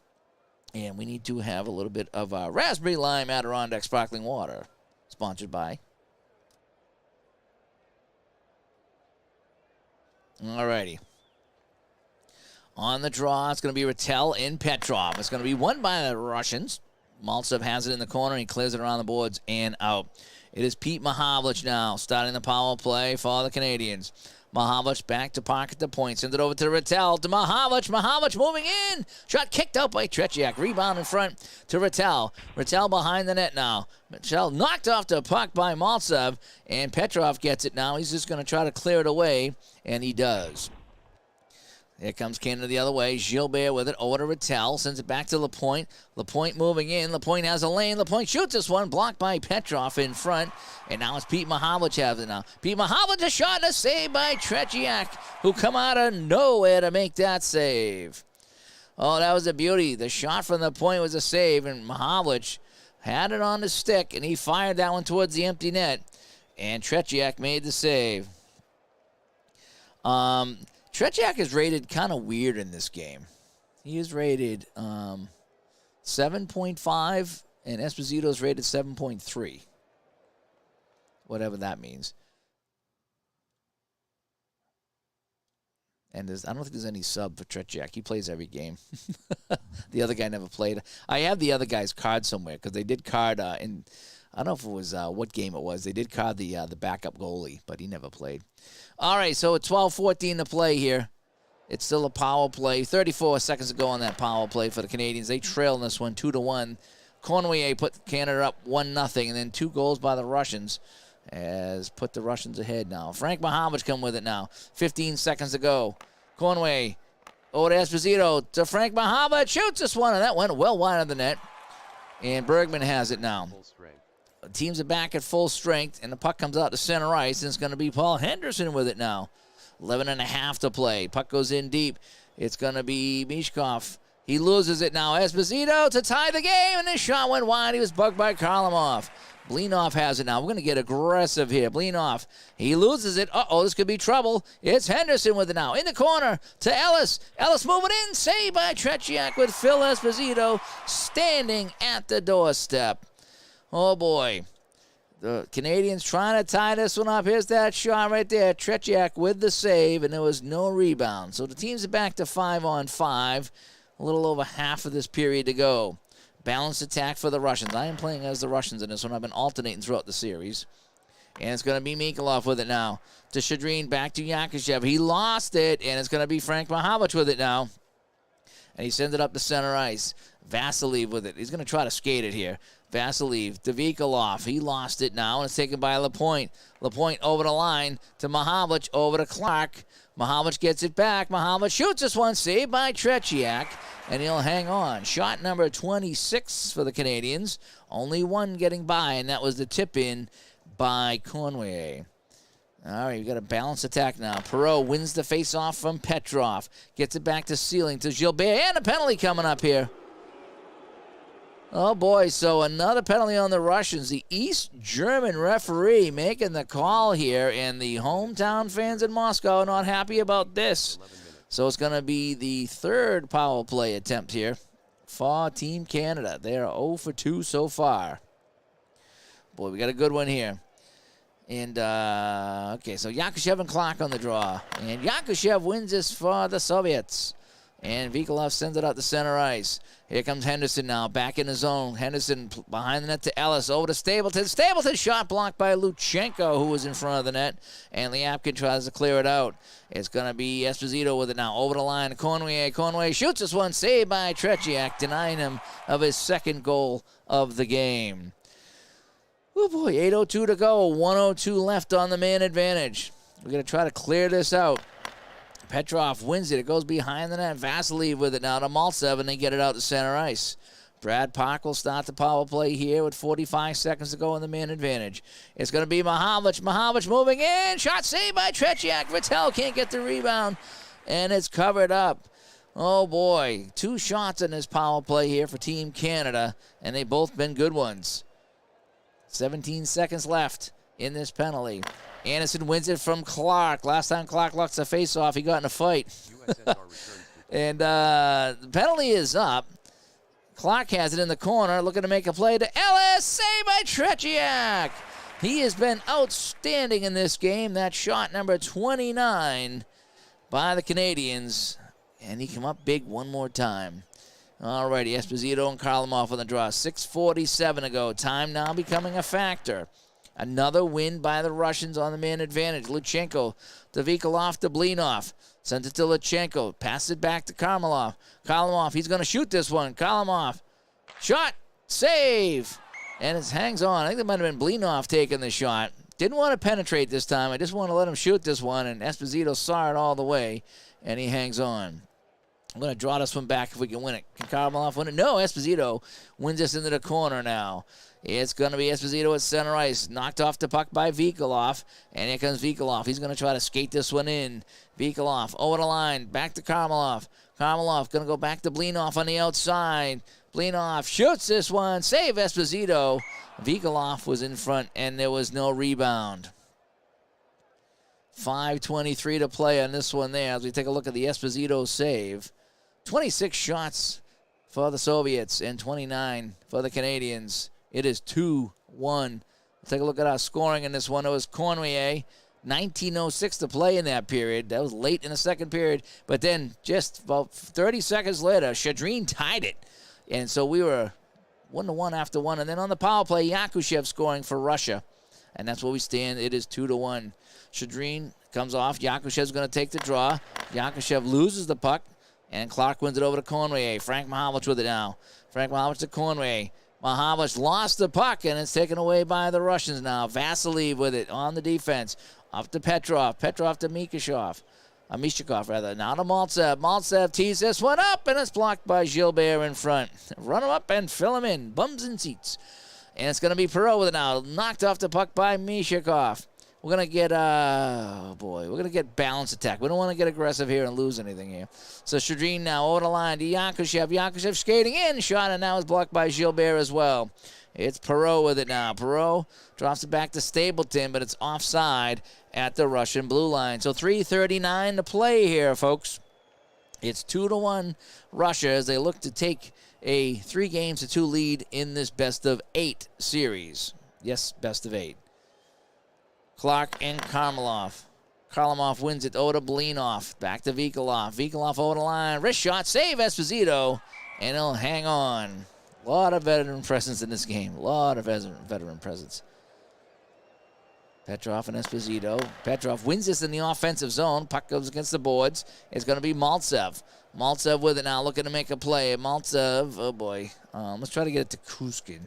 And we need to have a little bit of Raspberry Lime Adirondack Sparkling Water, sponsored by. All righty. On the draw, it's going to be Rattel and Petrov. It's going to be won by the Russians. Maltsev has it in the corner. He clears it around the boards and out. It is Pete Mahavlich now starting the power play for the Canadians. Mahavlich back to Park at the point. Sends it over to Rattel. To Mahavlich. Mahavlich moving in. Shot kicked out by Tretiak. Rebound in front to Rattel. Rattel behind the net now. Rattel knocked off the puck by Maltsev. And Petrov gets it now. He's just going to try to clear it away. And he does. Here comes Canada the other way. Gilbert with it over to Rattel. Sends it back to Lapointe. Lapointe moving in. Lapointe has a lane. Lapointe shoots this one. Blocked by Petrov in front. And now it's Pete Mahavlich has it now. Pete Mahavlich a shot and a save by Tretiak, who come out of nowhere to make that save. Oh, that was a beauty. The shot from the point was a save, and Mahavlich had it on the stick, and he fired that one towards the empty net. And Tretiak made the save. Tretiak is rated kind of weird in this game. He is rated 7.5, and Esposito is rated 7.3. Whatever that means. And I don't think there's any sub for Tretiak. He plays every game. The other guy never played. I have the other guy's card somewhere because they did card in. I don't know if it was what game it was. They did card the backup goalie, but he never played. All right, so it's 12:14 to play here. It's still a power play. 34 seconds to go on that power play for the Canadians. They trail in this one 2-1. Cornway put Canada up 1-0, and then 2 goals by the Russians has put the Russians ahead now. Frank Mahovich come with it now. 15 seconds to go. Cornway over to Esposito to Frank Mahovich. Shoots this one, and that went well wide of the net. And Bergman has it now. Teams are back at full strength, and the puck comes out to center ice, and it's going to be Paul Henderson with it now. 11.5 to play. Puck goes in deep. It's going to be Mishkov. He loses it now. Esposito to tie the game, and this shot went wide. He was bugged by Karlamov. Bleenhoff has it now. We're going to get aggressive here. Bleenhoff, he loses it. Uh-oh, this could be trouble. It's Henderson with it now. In the corner to Ellis. Ellis moving in. Saved by Tretiak with Phil Esposito standing at the doorstep. Oh, boy. The Canadians trying to tie this one up. Here's that shot right there. Tretiak with the save, and there was no rebound. So the teams are back to 5-on-5. A little over half of this period to go. Balanced attack for the Russians. I am playing as the Russians in this one. I've been alternating throughout the series. And it's going to be Mikolov with it now. To Shadreen, back to Yakushev. He lost it, and it's going to be Frank Mahovich with it now. And he sends it up to center ice. Vasiliev with it. He's going to try to skate it here. Vasiliev to Vikolov. He lost it now, and it's taken by Lapointe. Lapointe over the line to Mahovich, over to Clark. Mahovich gets it back. Mahovich shoots this one, saved by Tretiak, and he'll hang on. Shot number 26 for the Canadians. Only one getting by, and that was the tip-in by Conway. All right, we've got a balanced attack now. Perreault wins the face-off from Petrov. Gets it back to Sealing, to Gilbert, and a penalty coming up here. Oh, boy, so another penalty on the Russians. The East German referee making the call here, and the hometown fans in Moscow are not happy about this. So it's going to be the third power play attempt here for Team Canada. They are 0 for 2 so far. Boy, we got a good one here. And, okay, so Yakushev and Clark on the draw. And Yakushev wins this for the Soviets. And Vikolov sends it out to center ice. Here comes Henderson now, back in the zone. Henderson behind the net to Ellis, over to Stapleton. Stapleton shot blocked by Luchenko, who was in front of the net. And Liapkin tries to clear it out. It's going to be Esposito with it now, over the line to Cornway. Cornway shoots this one, saved by Tretiak, denying him of his second goal of the game. Oh, boy, 8:02 to go, 1:02 left on the man advantage. We're going to try to clear this out. Petrov wins it. It goes behind the net. Vasiliev with it now to Maltsev, and they get it out to center ice. Brad Park will start the power play here with 45 seconds to go in the man advantage. It's going to be Mahovich. Mahovich moving in. Shot saved by Tretiak. Vittel can't get the rebound, and it's covered up. Oh, boy. 2 shots in this power play here for Team Canada, and they've both been good ones. 17 seconds left in this penalty. Anderson wins it from Clark. Last time Clark lost the face-off, he got in a fight. And the penalty is up. Clark has it in the corner, looking to make a play to Ellis. Saved by Tretiak. He has been outstanding in this game. That shot number 29 by the Canadians. And he come up big one more time. All righty, Esposito and Karlamov on the draw. 6:47 to go. Time now becoming a factor. Another win by the Russians on the man advantage. Luchenko to Vikolov to Bleenhoff. Sent it to Luchenko. Passes it back to Karlamov. Karlamov, he's going to shoot this one. Karlamov. Shot. Save. And it hangs on. I think it might have been Bleenhoff taking the shot. Didn't want to penetrate this time. I just want to let him shoot this one. And Esposito saw it all the way. And he hangs on. I'm going to draw this one back if we can win it. Can Karlamov win it? No, Esposito wins this into the corner now. It's going to be Esposito at center ice. Knocked off the puck by Vikolov. And here comes Vikolov. He's going to try to skate this one in. Vikolov over the line. Back to Karlamov. Karlamov going to go back to Bleenhoff on the outside. Bleenhoff shoots this one. Save Esposito. Vikolov was in front, and there was no rebound. 5:23 to play on this one there as we take a look at the Esposito save. 26 shots for the Soviets and 29 for the Canadians. It is 2-1. Take a look at our scoring in this one. It was Cormier, 19:06 to play in that period. That was late in the second period. But then just about 30 seconds later, Shadreen tied it. And so we were 1-1 after one. And then on the power play, Yakushev scoring for Russia. And that's where we stand. It is 2-1. Shadreen comes off. Yakushev's going to take the draw. Yakushev loses the puck. And Clark wins it over to Conway. Frank Mahavlich with it now. Frank Mahavlich to Conway. Mahavlich lost the puck, and it's taken away by the Russians now. Vasiliev with it on the defense. Up to Petrov. Petrov to Mishakov. Now to Maltsev. Maltsev tees this one up, and it's blocked by Gilbert in front. Run him up and fill him in. Bums and seats. And it's going to be Perot with it now. Knocked off the puck by Mishakov. We're going to get, we're going to get balanced attack. We don't want to get aggressive here and lose anything here. So Shadreen now over the line to Yakushev. Yakushev skating in. Shot, and now is blocked by Gilbert as well. It's Perot with it now. Perot drops it back to Stapleton, but it's offside at the Russian blue line. So 3:39 to play here, folks. It's 2-1 Russia as they look to take a 3-2 lead in this best-of-8 series. Yes, best-of-8. Clark and Karmelov. Karlamov wins it over to Blinov. Back to Vikolov. Vikolov over the line. Wrist shot. Save Esposito. And he'll hang on. A lot of veteran presence in this game. A lot of veteran presence. Petrov and Esposito. Petrov wins this in the offensive zone. Puck goes against the boards. It's going to be Maltsev. Maltsev with it now, looking to make a play. Maltsev, oh boy. Let's try to get it to Kuskin.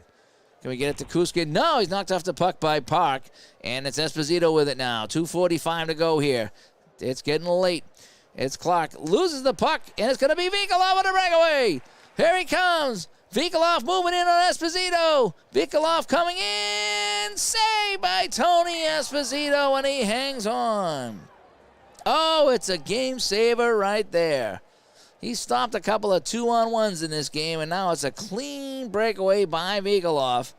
Can we get it to Kuskin? No, he's knocked off the puck by Park. And it's Esposito with it now. 2:45 to go here. It's getting late. It's Clark. Loses the puck, and it's going to be Vikolov on the breakaway. Here he comes. Vikolov moving in on Esposito. Vikolov coming in. Saved by Tony Esposito, and he hangs on. Oh, it's a game saver right there. He stopped a couple of 2-on-1s in this game, and now it's a clean breakaway by Vikolov.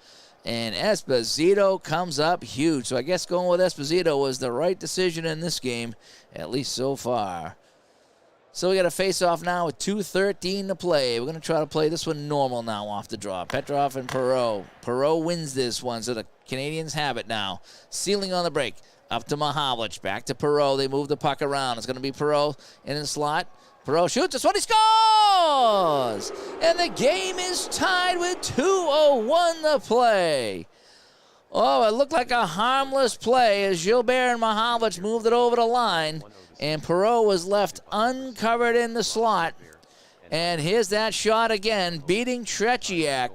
And Esposito comes up huge. So I guess going with Esposito was the right decision in this game, at least so far. So we got a face-off now with 2:13 to play. We're going to try to play this one normal now off the draw. Petrov and Perot. Perot wins this one, so the Canadians have it now. Sealing on the break. Up to Mahavlich. Back to Perot. They move the puck around. It's going to be Perot in the slot. Perot shoots. This one, he scores! And the game is tied with 2:01 to play. Oh, it looked like a harmless play as Gilbert and Mahavlich moved it over the line. And Perot was left uncovered in the slot. And here's that shot again, beating Tretiak.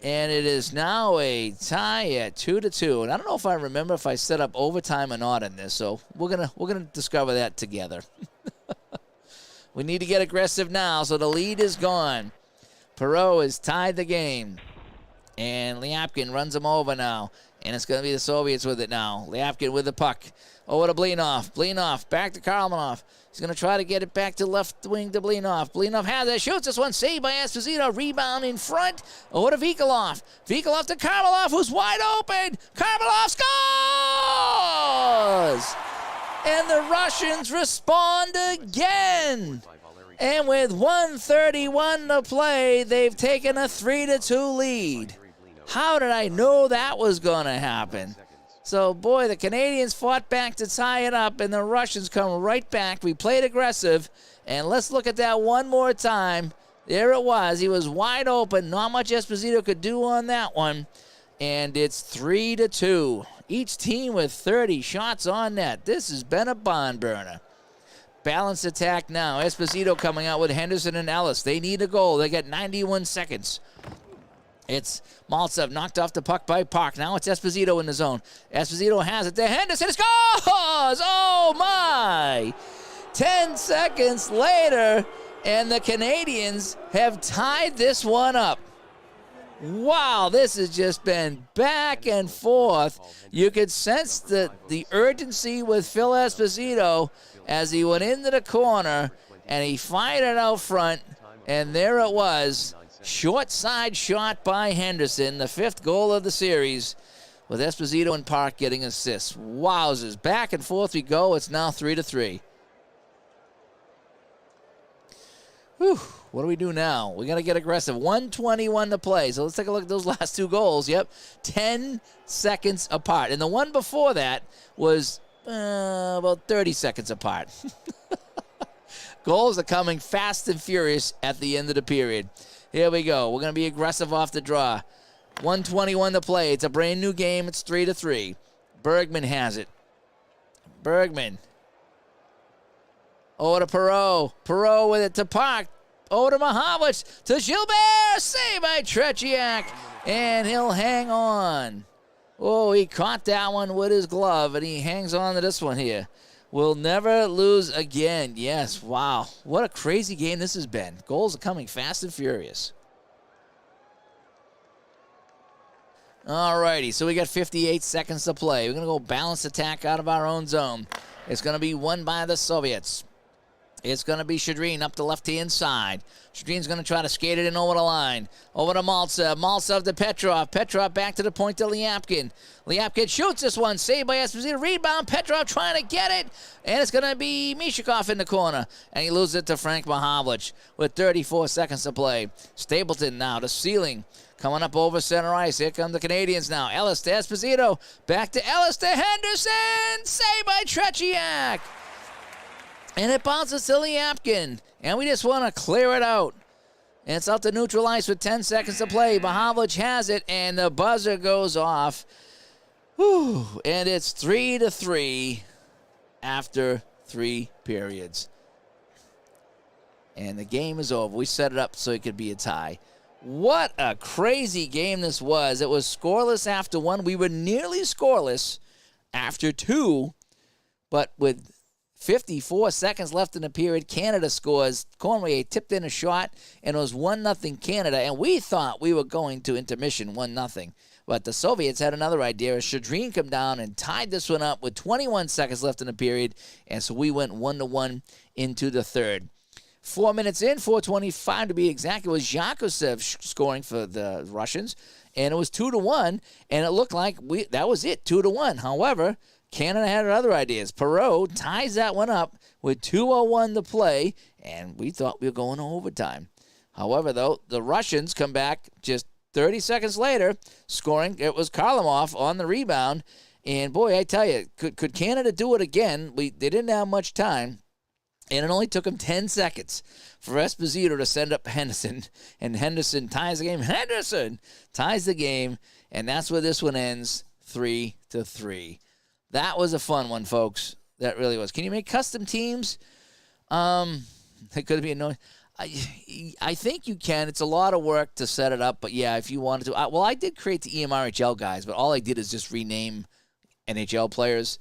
And it is now a tie at 2-2. And I don't know if I remember if I set up overtime or not in this. So we're gonna discover that together. We need to get aggressive now, so the lead is gone. Perot has tied the game. And Lyapkin runs him over now. And it's going to be the Soviets with it now. Lyapkin with the puck. Over to Blinov. Blinov back to Karlomanov. He's going to try to get it back to left wing to Blinov. Blinov has it. Shoots this one. Saved by Esposito. Rebound in front. Over to Vikolov. Vikolov to Karmelov, who's wide open. Karmelov scores! And the Russians respond again. And with 1:31 to play, they've taken a 3-2 lead. How did I know that was going to happen? So, boy, the Canadians fought back to tie it up, and the Russians come right back. We played aggressive, and let's look at that one more time. There it was. He was wide open. Not much Esposito could do on that one. And it's 3-2. Each team with 30 shots on net. This has been a barn burner. Balanced attack now. Esposito coming out with Henderson and Ellis. They need a goal. They got 91 seconds. It's Maltsev knocked off the puck by Park. Now it's Esposito in the zone. Esposito has it to Henderson. Scores! Oh, my! 10 seconds later, and the Canadians have tied this one up. Wow, this has just been back and forth. You could sense the urgency with Phil Esposito as he went into the corner, and he fired it out front, and there it was. Short side shot by Henderson, the 5th goal of the series, with Esposito and Park getting assists. Wowzers. Back and forth we go. It's now 3-3. Whew. What do we do now? We got to get aggressive. 1:21 to play. So let's take a look at those last 2 goals. Yep, 10 seconds apart. And the one before that was about 30 seconds apart. Goals are coming fast and furious at the end of the period. Here we go. We're going to be aggressive off the draw. 1:21 to play. It's a brand new game. It's 3-3. Bergman has it. Bergman. Over to Perreault. Perreault with it to Park. Over to Mahavlich. To Gilbert. Saved by Tretiak. And he'll hang on. Oh, he caught that one with his glove, and he hangs on to this one here. Will never lose again. Yes, wow. What a crazy game this has been. Goals are coming fast and furious. All righty, so we got 58 seconds to play. We're going to go balanced attack out of our own zone. It's going to be won by the Soviets. It's going to be Shadrin up the left-hand side. Shadrin's going to try to skate it in over the line. Over to Maltsev. Maltsev to Petrov. Petrov back to the point to Lyapkin. Lyapkin shoots this one. Saved by Esposito. Rebound. Petrov trying to get it. And it's going to be Mishikov in the corner. And he loses it to Frank Mahavlich with 34 seconds to play. Stapleton now to Ceiling. Coming up over center ice. Here come the Canadians now. Ellis to Esposito. Back to Ellis to Henderson. Saved by Tretiak. And it bounces to Lyapkin. And we just want to clear it out. And it's out to neutral ice with 10 seconds to play. Mahavlich has it, and the buzzer goes off. Whew. And it's 3-3 after 3 periods. And the game is over. We set it up so it could be a tie. What a crazy game this was. It was scoreless after 1. We were nearly scoreless after 2. But with 54 seconds left in the period, Canada scores. Conway tipped in a shot, and it was 1-0 Canada. And we thought we were going to intermission 1-0. But the Soviets had another idea. Shadrin come down and tied this one up with 21 seconds left in the period. And so we went 1-1 into the third. 4 minutes in, 4:25 to be exact, it was Yakosev scoring for the Russians. And it was 2-1, and it looked like that was it, 2-1. However, Canada had other ideas. Perreault ties that one up with 2:01 to play, and we thought we were going to overtime. However, though, the Russians come back just 30 seconds later, scoring. It was Karlamov on the rebound. And, boy, I tell you, could Canada do it again? They didn't have much time, and it only took them 10 seconds for Esposito to send up Henderson, and Henderson ties the game. Henderson ties the game, and that's where this one ends, 3-3. That was a fun one, folks. That really was. Can you make custom teams? It could be annoying. I think you can. It's a lot of work to set it up, but yeah, if you wanted to. I did create the EMRHL guys, but all I did is just rename NHL players.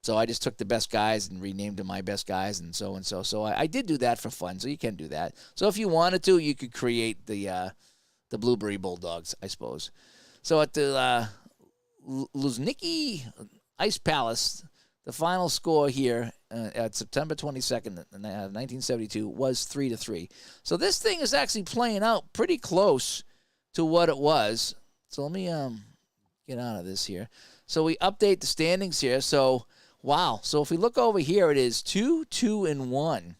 So I just took the best guys and renamed them my best guys and so and so. So I did do that for fun, so you can do that. So if you wanted to, you could create the Blueberry Bulldogs, I suppose. So at the Luzhniki Ice Palace, the final score here at September 22nd, 1972, was 3-3. So this thing is actually playing out pretty close to what it was. So let me get out of this here. So we update the standings here. So, wow. So if we look over here, it is 2-2-1.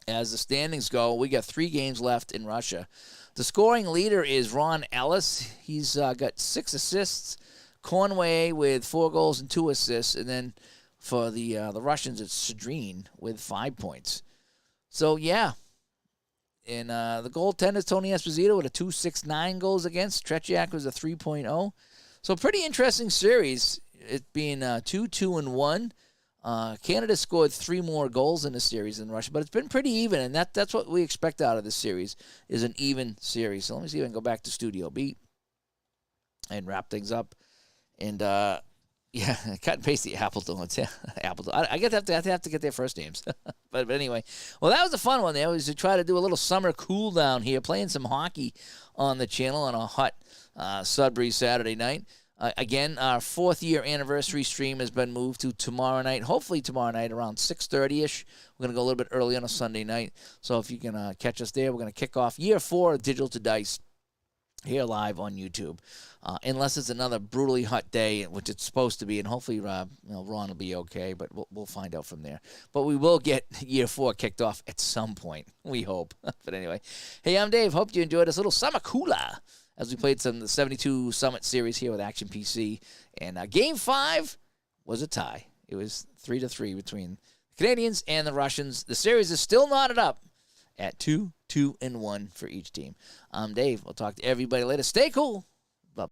As the standings go, we got 3 games left in Russia. The scoring leader is Ron Ellis. He's got 6 assists. Conway with 4 goals and 2 assists, and then for the Russians, it's Shadrin with 5 points. So yeah, and the goaltender is Tony Esposito with a 2.69 goals against. Tretiak was a 3.0. So pretty interesting series. It being 2-2-1. Canada scored 3 more goals in the series than Russia, but it's been pretty even, and that's what we expect out of this series is an even series. So let me see if I can go back to Studio B and wrap things up. And, yeah, cut and paste the Appleton. Appleton. I have to get their first names. but anyway, well, that was a fun one there. Was to try to do a little summer cool down here, playing some hockey on the channel on a hot Sudbury Saturday night. Again, our 4th year anniversary stream has been moved to tomorrow night, hopefully tomorrow night around 6:30-ish. We're going to go a little bit early on a Sunday night. So if you can catch us there, we're going to kick off year 4 of Digital to Dice here live on YouTube. Unless it's another brutally hot day, which it's supposed to be, and hopefully Ron will be okay, but we'll find out from there. But we will get year 4 kicked off at some point, we hope. But anyway, hey, I'm Dave. Hope you enjoyed this little summer cooler as we played the 72 Summit Series here with Action PC. And Game 5 was a tie. It was 3-3 between the Canadians and the Russians. The series is still knotted up at 2-2-1 for each team. I'm Dave. We'll talk to everybody later. Stay cool.